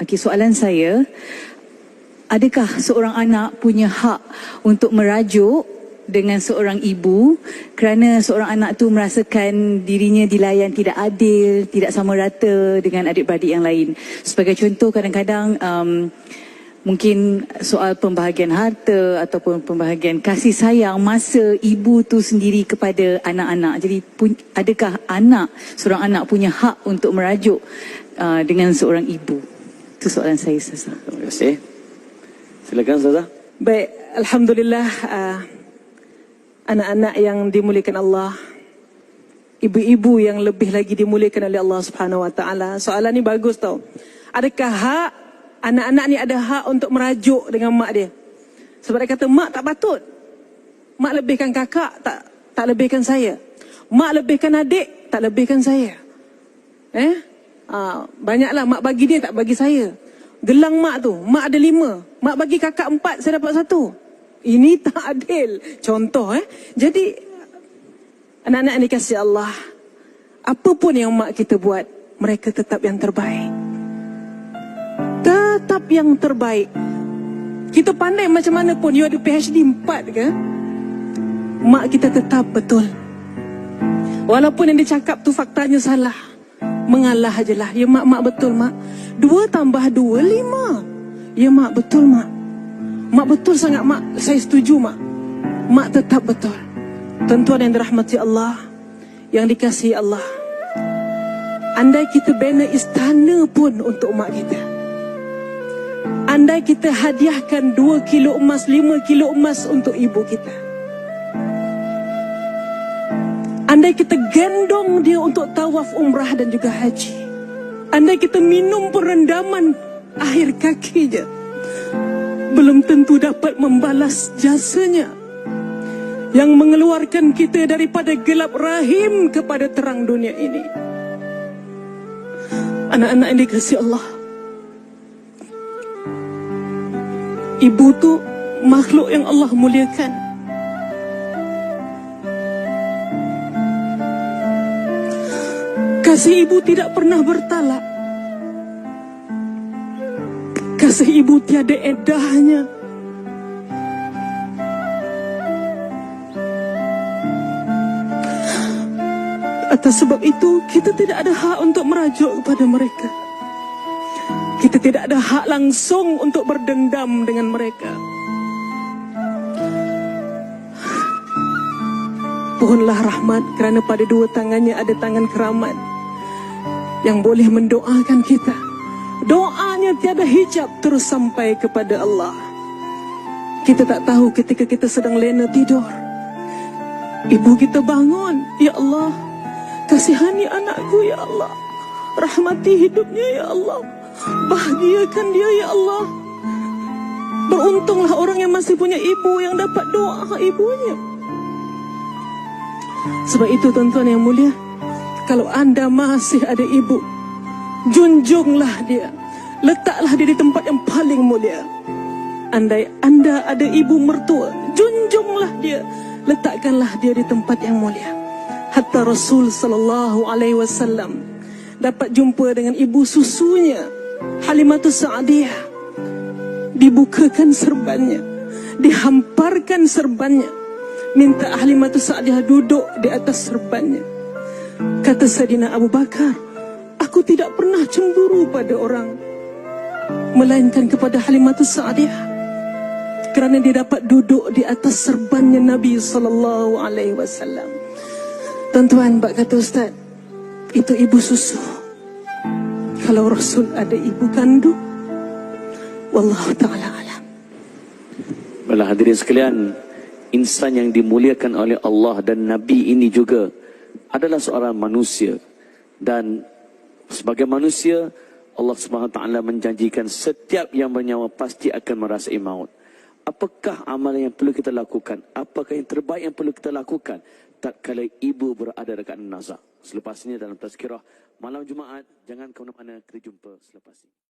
Okey, soalan saya, adakah seorang anak punya hak untuk merajuk dengan seorang ibu kerana seorang anak tu merasakan dirinya dilayan tidak adil, tidak sama rata dengan adik-beradik yang lain? Sebagai contoh, kadang-kadang mungkin soal pembahagian harta ataupun pembahagian kasih sayang masa ibu tu sendiri kepada anak-anak. Jadi adakah seorang anak punya hak untuk merajuk dengan seorang ibu? Itu soalan saya, Ustazah. Terima kasih. Silakan, Ustazah. Baik, Alhamdulillah, anak-anak yang dimuliakan Allah, ibu-ibu yang lebih lagi dimuliakan oleh Allah Subhanahu Wa Taala. Soalan ni bagus tau. Adakah hak anak-anak ni ada hak untuk merajuk dengan mak dia? Sebab dia kata mak tak patut. Mak lebihkan kakak, tak lebihkan saya. Mak lebihkan adik, tak lebihkan saya. Banyaklah mak bagi dia, tak bagi saya. Gelang mak tu, mak ada 5, mak bagi kakak 4, saya dapat 1. Ini tak adil. Contoh Jadi anak-anak yang dikasihi Allah, apa pun yang mak kita buat, mereka tetap yang terbaik. Tetap yang terbaik. Kita pandai macam mana pun, you ada PhD 4 ke, mak kita tetap betul. Walaupun yang dicakap tu faktanya salah, mengalah je lah. Ya mak, mak betul mak. 2 tambah 2, 5. Ya mak betul mak. Mak betul sangat mak. Saya setuju mak. Mak tetap betul. Tuan-tuan yang dirahmati Allah, yang dikasihi Allah, andai kita bina istana pun untuk mak kita, andai kita hadiahkan 2 kilo emas, 5 kilo emas untuk ibu kita, andai kita gendong dia untuk tawaf umrah dan juga haji, andai kita minum pun rendaman akhir kaki je, belum tentu dapat membalas jasanya yang mengeluarkan kita daripada gelap rahim kepada terang dunia ini. Anak-anak yang dikasihi Allah, ibu tu makhluk yang Allah muliakan. Kasih ibu tidak pernah bertalak. Kasih ibu tiada edahnya. Atas sebab itu, kita tidak ada hak untuk merajuk kepada mereka. Kita tidak ada hak langsung untuk berdendam dengan mereka. Pohonlah rahmat kerana pada 2 tangannya ada tangan keramat yang boleh mendoakan kita. Doanya tiada hijab terus sampai kepada Allah. Kita tak tahu ketika kita sedang lena tidur, ibu kita bangun, ya Allah, kasihani anakku ya Allah, rahmati hidupnya ya Allah, bahagiakan dia ya Allah. Beruntunglah orang yang masih punya ibu, yang dapat doa ibunya. Sebab itu tuan-tuan yang mulia, kalau anda masih ada ibu, junjunglah dia, letaklah dia di tempat yang paling mulia. Andai anda ada ibu mertua, junjunglah dia, letakkanlah dia di tempat yang mulia. Hatta Rasul sallallahu alaihi wasallam dapat jumpa dengan ibu susunya, Halimatus Sa'diyah. Dibukakan serbannya, dihamparkan serbannya, minta Halimatus Sa'diyah duduk di atas serbannya. Kata Sayyidina Abu Bakar, aku tidak pernah cemburu pada orang, melainkan kepada Halimatus Sa'diyah, kerana dia dapat duduk di atas serbannya Nabi sallallahu alaihi wasallam. Tuan-tuan, bak kata Ustaz, itu ibu susu. Kalau Rasul ada ibu kandung, wallahu ta'ala alam. Baiklah hadirin sekalian, insan yang dimuliakan oleh Allah dan Nabi ini juga adalah seorang manusia. Dan sebagai manusia, Allah SWT menjanjikan setiap yang bernyawa pasti akan merasai maut. Apakah amalan yang perlu kita lakukan? Apakah yang terbaik yang perlu kita lakukan tatkala ibu berada dekat nazak? Selepas ini dalam tazkirah malam Jumaat, jangan ke mana-mana, kita jumpa selepas ini.